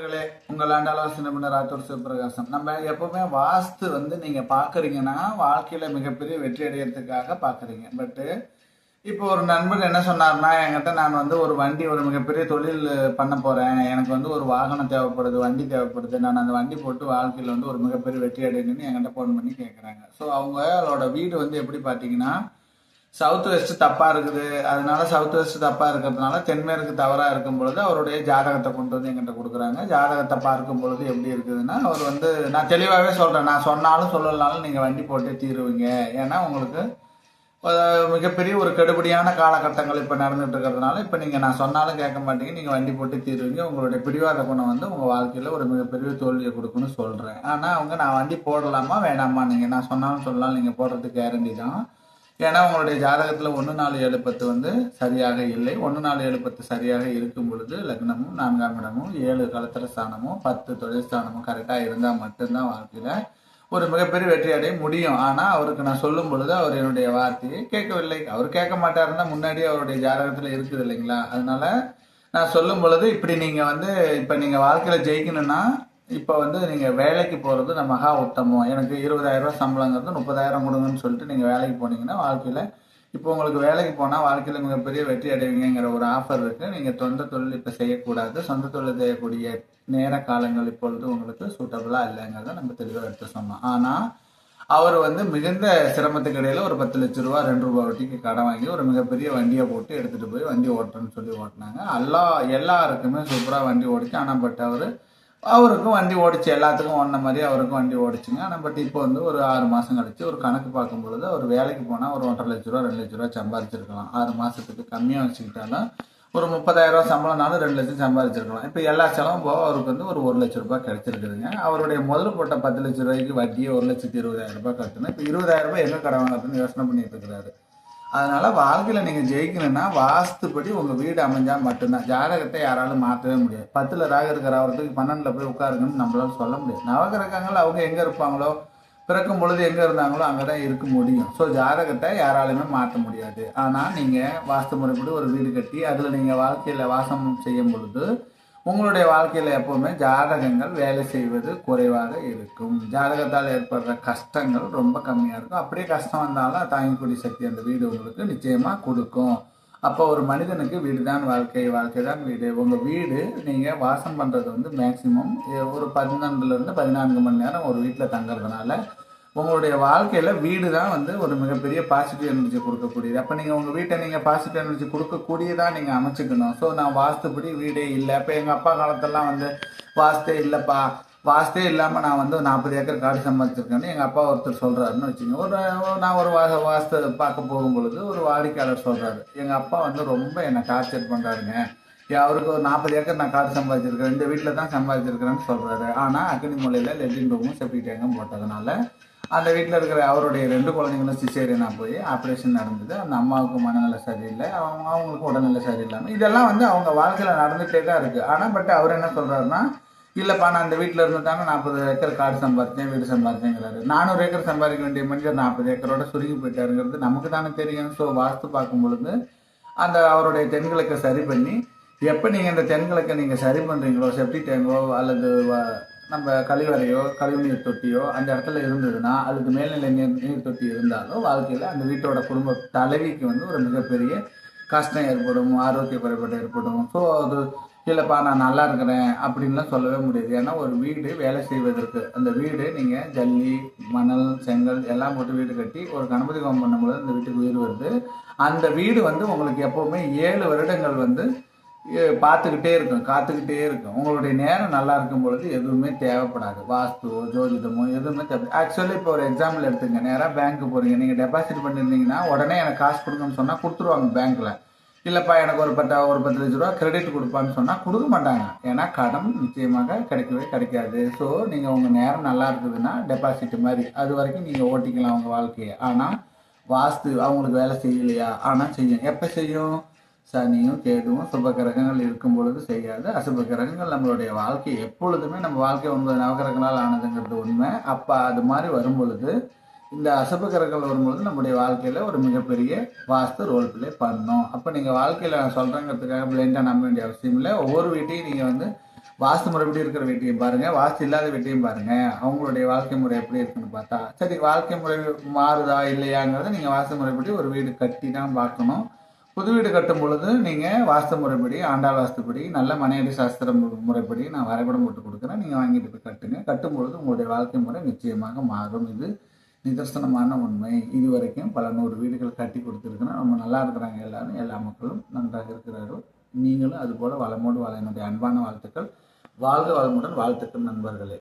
மக்களே, உங்கள் ஆண்டாளவாசி நிபுணர் ஆத்தூர் சிவபிரகாசம். நம்ம எப்பவுமே வாஸ்து நீங்க பாக்குறீங்கன்னா வாழ்க்கையில மிகப்பெரிய வெற்றி அடையறதுக்காக பாக்குறீங்க. பட் இப்போ ஒரு நண்பர் என்ன சொன்னார்னா, என்கிட்ட நான் ஒரு வண்டி ஒரு மிகப்பெரிய தொழில் பண்ண போறேன், எனக்கு ஒரு வாகனம் தேவைப்படுது, வண்டி தேவைப்படுது, நான் அந்த வண்டி போட்டு வாழ்க்கையில ஒரு மிகப்பெரிய வெற்றி அடையணும்னு என்கிட்ட போன் பண்ணி கேட்குறாங்க. ஸோ அவங்களோட வீடு எப்படி பார்த்தீங்கன்னா சவுத் வெஸ்ட் தப்பா இருக்குது. அதனால சவுத் வெஸ்ட் தப்பா இருக்கிறதுனால தென்மேற்கு தவறா இருக்கும் பொழுது அவருடைய ஜாதகத்தை கொண்டு எங்கிட்ட கொடுக்குறாங்க. ஜாதகத்தை பார்க்கும் பொழுது எப்படி இருக்குதுன்னா, அவர் நான் தெளிவாகவே சொல்றேன், நான் சொன்னாலும் சொல்லலனாலும் நீங்க வண்டி போட்டு தீருவீங்க. ஏன்னா உங்களுக்கு மிகப்பெரிய ஒரு கெடுபடியான காலகட்டங்கள் இப்ப நடந்துட்டு இருக்கிறதுனால இப்ப நீங்க நான் சொன்னாலும் கேட்க மாட்டீங்க, நீங்க வண்டி போட்டு தீருவீங்க. உங்களுடைய பிடிவாத குணம் உங்க வாழ்க்கையில ஒரு மிகப்பெரிய தோல்வியை கொடுக்குன்னு சொல்றேன். ஆனா நான் வண்டி போடலாமா வேணாமா, நீங்க நான் சொன்னாலும் சொல்லலாம், நீங்க போடுறதுக்கு கேரண்டி தான். ஏன்னா உங்களுடைய ஜாதகத்துல 1-4-7-10 சரியாக இல்லை. 1-4-7-10 சரியாக இருக்கும் பொழுது லக்னமும் 4ஆம் இடமும் 7 கலத்திர ஸ்தானமும் 10 தொழில் ஸ்தானமும் கரெக்டா இருந்தா மட்டும்தான் வாழ்க்கையில ஒரு மிகப்பெரிய வெற்றி அடைய முடியும். ஆனா அவருக்கு நான் சொல்லும் பொழுது அவர் என்னுடைய வார்த்தையை கேட்கவில்லை. அவர் கேட்க மாட்டாருன்னா முன்னாடியே அவருடைய ஜாதகத்துல இருக்குது இல்லைங்களா. அதனால நான் சொல்லும் பொழுது இப்படி நீங்க இப்ப நீங்க வாழ்க்கையில ஜெயிக்கணும்னா இப்போ நீங்கள் வேலைக்கு போகிறது நான் மகா உத்தமம், எனக்கு 20,000 ரூபா சம்பளங்கிறது 30,000 கொடுங்கன்னு சொல்லிட்டு நீங்கள் வேலைக்கு போனீங்கன்னா வாழ்க்கையில் இப்போ உங்களுக்கு வேலைக்கு போனால் வாழ்க்கையில் மிகப்பெரிய வெற்றி அடைவீங்கிற ஒரு ஆஃபர் இருக்குது. நீங்கள் சொந்த தொழில் இப்போ செய்யக்கூடாது, சொந்த தொழில் செய்யக்கூடிய நேர காலங்கள் இப்பொழுது உங்களுக்கு சூட்டபுளாக இல்லைங்கிறத நம்ம தெளிவாக எடுத்து சொன்னோம். ஆனால் அவர் மிகுந்த சிரமத்துக்கு இடையில ஒரு 10 லட்ச ரூபா 2 ரூபா வட்டிக்கு கடன் வாங்கி ஒரு மிகப்பெரிய வண்டியை போட்டு எடுத்துகிட்டு போய் வண்டி ஓட்டுறேன்னு சொல்லி ஓட்டினாங்க. எல்லாருக்குமே சூப்பராக வண்டி ஓடிச்சு. ஆனால் பட் அவருக்கும் வண்டி ஓடிச்சு, எல்லாத்துக்கும் ஓடின மாதிரி அவருக்கும் வண்டி ஓடிச்சுங்க. ஆனால் பட் இப்போ ஒரு 6 மாதம் கழிச்சு ஒரு கணக்கு பார்க்கும் பொழுது அவர் வேலைக்கு போனால் ஒரு 1,50,000 லட்ச ரூபா 2 லட்ச ரூபா சம்பாதிச்சிருக்கலாம். 6 மாதத்துக்கு கம்மியாக வச்சுக்கிட்டாலும் ஒரு 30,000 ரூபா சம்பளம்னாலும் 2 லட்சம் சம்பாதிச்சிருக்கலாம். இப்போ எல்லா செலவும் போக அவருக்கு 1 லட்ச ரூபாய் கிடைச்சிருக்குதுங்க. அவருடைய முதல் போட்ட 10 லட்ச ரூபாய்க்கு வட்டியே 1,20,000 ரூபாய் கட்டணும். இப்போ 20,000 ரூபாய் எங்கே கடன் வாங்குறதுன்னு யோசனை பண்ணிட்டு இருக்கிறாரு. அதனால வாழ்க்கையில நீங்க ஜெயிக்கணும்னா வாஸ்துப்படி உங்க வீடு அமைஞ்சா மட்டும்தான். ஜாதகத்தை யாராலும் மாற்றவே முடியாது. 10ல் ராகு இருக்கிற அவருக்கு 12ல் போய் உட்காருங்கன்னு நம்மளால சொல்ல முடியாது. நவகிரகங்கள் அவங்க எங்க இருப்பாங்களோ, பிறக்கும் பொழுது எங்க இருந்தாங்களோ அங்கதான் இருக்க முடியும். ஸோ ஜாதகத்தை யாராலுமே மாற்ற முடியாது. ஆனா நீங்க வாஸ்து முறைப்படி ஒரு வீடு கட்டி அதுல நீங்க வாழ்க்கையில வாசம் செய்யும் பொழுது உங்களுடைய வாழ்க்கையில எப்பவுமே ஜாதகங்கள் வேலை செய்வது குறைவாக இருக்கும். ஜாதகத்தால் ஏற்படுற கஷ்டங்கள் ரொம்ப கம்மியா இருக்கும். அப்படியே கஷ்டம் வந்தாலும் தாங்கிக்கூடிய சக்தி அந்த வீடு உங்களுக்கு நிச்சயமா கொடுக்கும். அப்போ ஒரு மனிதனுக்கு வீடு தான் வாழ்க்கை, வாழ்க்கை தான் வீடு. உங்க வீடு நீங்க வாசம் பண்றது மேக்சிமம் ஒரு 12 to 14 மணி நேரம் ஒரு வீட்டில் தங்குறதுனால உங்களுடைய வாழ்க்கையில வீடு தான் ஒரு மிகப்பெரிய பாசிட்டிவ் எனர்ஜி கொடுக்கக்கூடியது. அப்போ நீங்க உங்க வீட்டை நீங்க பாசிட்டிவ் எனர்ஜி கொடுக்கக்கூடியதா நீங்க அமைச்சுக்கணும். ஸோ நான் வாஸ்துப்படி வீடே இல்லை. இப்போ எங்க அப்பா காலத்தெல்லாம் வாஸ்தே இல்லைப்பா, வாஸ்தே இல்லாமல் நான் 40 ஏக்கர் காடு சம்பாதிச்சிருக்கேன்னு எங்கள் அப்பா ஒருத்தர் சொல்கிறாருன்னு வச்சுக்கோங்க. நான் ஒரு வாஸ்து பார்க்க போகும் பொழுது ஒரு வாடிக்கையாளர் சொல்கிறாரு, எங்கள் அப்பா ரொம்ப என்னை டார்ச்சர் பண்ணுறாருங்க, அவருக்கு ஒரு 40 ஏக்கர் நான் காடு சம்பாதிச்சிருக்கேன், இந்த வீட்டில் தான் சம்பாதிச்சிருக்கிறேன்னு சொல்கிறாரு. ஆனால் அக்னி மூலையில் லெட்டின் ரூமும் செப்டிக் டேங்கும் போட்டதுனால அந்த வீட்டில் இருக்கிற அவருடைய 2 குழந்தைங்களும் சிசேரியனாக போய் ஆப்ரேஷன் நடந்தது. அந்த அம்மாவுக்கு மனநிலை சரியில்லை, அவங்களுக்கு உடல்நிலை சரியில்லாமல் இதெல்லாம் அவங்க வாழ்க்கையில் நடந்துகிட்டே தான் இருக்குது. ஆனால் பட் அவர் என்ன சொல்கிறாருன்னா, இல்லைப்பா நான் அந்த வீட்டில் இருந்துட்டாங்க 40 ஏக்கர் காடு சம்பாதிச்சேன், வீடு சம்பாதிச்சேங்கிறாரு. 400 ஏக்கர் சம்பாதிக்க வேண்டிய மனிதர் 40 ஏக்கரோட சுருங்கி போயிட்டாருங்கிறது நமக்கு தானே தெரியும். ஸோ வாஸ்து பார்க்கும் பொழுது அந்த அவருடைய தென்கிழக்கை சரி பண்ணி எப்போ நீங்கள் இந்த தென்கிழக்கை நீங்கள் சரி பண்ணுறீங்களோ, செப்டிக் டேங்கோ அல்லது நம்ம கழிவறையோ கழிவுநீர் தொட்டியோ அந்த இடத்துல இருந்ததுன்னா, அல்லது மேல்நிலை நீர் தொட்டி இருந்தாலும் வாழ்க்கையில் அந்த வீட்டோட குடும்ப தலைவிக்கு ஒரு மிகப்பெரிய கஷ்டம் ஏற்படும், ஆரோக்கிய குறைபாடு ஏற்படும். ஸோ அது இல்லைப்பா நான் நல்லா இருக்கிறேன் அப்படின்லாம் சொல்லவே முடியாது. ஏன்னா ஒரு வீடு வேலை செய்வதற்கு அந்த வீடு நீங்கள் ஜல்லி மணல் செங்கல் எல்லாம் போட்டு வீடு கட்டி ஒரு கணபதி ஹோமம் பண்ணும்போது அந்த வீட்டுக்கு உயிர் வருது. அந்த வீடு உங்களுக்கு எப்போவுமே 7 வருடங்கள் பார்த்துக்கிட்டே இருக்கும், காத்துக்கிட்டே இருக்கும். உங்களுடைய நேரம் நல்லா இருக்கும் பொழுது எதுவுமே தேவைப்படாது. வாஸ்துவோ ஜோதிடமோ எதுவுமே தேவை. ஆக்சுவலி இப்போ ஒரு எக்ஸாம்பிள் எடுத்துங்க, நேராக பேங்க்கு போகிறீங்க, நீங்கள் டெபாசிட் பண்ணியிருந்தீங்கன்னா உடனே எனக்கு காசு கொடுங்கன்னு சொன்னால் கொடுத்துருவாங்க பேங்க்கில். இல்லைப்பா எனக்கு ஒரு 10 லட்ச ரூபா கிரெடிட் கொடுப்பான்னு சொன்னால் கொடுக்க மாட்டாங்க. ஏன்னா கடன் நிச்சயமாக கிடைக்கவே கிடைக்காது. ஸோ நீங்கள் உங்கள் நேரம் நல்லா இருக்குதுன்னா டெபாசிட் மாதிரி அது வரைக்கும் நீங்கள் ஓட்டிக்கலாம் உங்கள் வாழ்க்கையை. ஆனால் வாஸ்து அவங்களுக்கு வேலை செய்யலையா? ஆனால் செய்யும். எப்போ செய்யும்? சனியும் கேதுவும் சுப கிரகங்கள் இருக்கும் பொழுது செய்யாது. அசுப கிரகங்கள் நம்மளுடைய வாழ்க்கை எப்பொழுதுமே நம்ம வாழ்க்கை 9 நவகிரகங்களால் ஆனதுங்கிறது உண்மை. அப்போ அது மாதிரி வரும் பொழுது இந்த அசுப கிரகங்கள் வரும்பொழுது நம்முடைய வாழ்க்கையில் ஒரு மிகப்பெரிய வாஸ்து ரோல் பிளே பண்ணணும். அப்போ நீங்கள் வாழ்க்கையில் நான் சொல்கிறேங்கிறதுக்காக பிளைண்டாக நம்ப வேண்டிய அவசியம் இல்லை. ஒவ்வொரு வீட்டையும் நீங்கள் வாஸ்து முறைப்படி இருக்கிற வீட்டையும் பாருங்க, வாஸ்து இல்லாத வீட்டையும் பாருங்க. அவங்களுடைய வாழ்க்கை முறை எப்படி இருக்குன்னு பார்த்தா, சரி வாழ்க்கை முறை மாறுதா இல்லையாங்கிறத நீங்க வாஸ்து முறைப்படி ஒரு வீடு கட்டி தான் பார்க்கணும். புது வீடு கட்டும் பொழுது நீங்க வாஸ்து முறைப்படி, ஆண்டாள் வாஸ்துப்படி, நல்ல மனையடி சாஸ்திர முறைப்படி நான் வரைபடம் போட்டு கொடுக்குறேன். நீங்க வாங்கிட்டு போய் கட்டுங்க. கட்டும் பொழுது உங்களுடைய வாழ்க்கை முறை நிச்சயமாக மாறும். இது நிதர்சனமான உண்மை. இதுவரைக்கும் பல 100 வீடுகள் கட்டி கொடுத்துருக்குறோம். ரொம்ப நல்லா இருக்கிறாங்க எல்லாரும். எல்லா மக்களும் நன்றாக இருக்கிறார்கள். நீங்களும் அதுபோல வளமோடு வாழ என்னுடைய அன்பான வாழ்த்துக்கள். வாழ்க வளமுடன். வாழ்த்துக்கள் நண்பர்களே.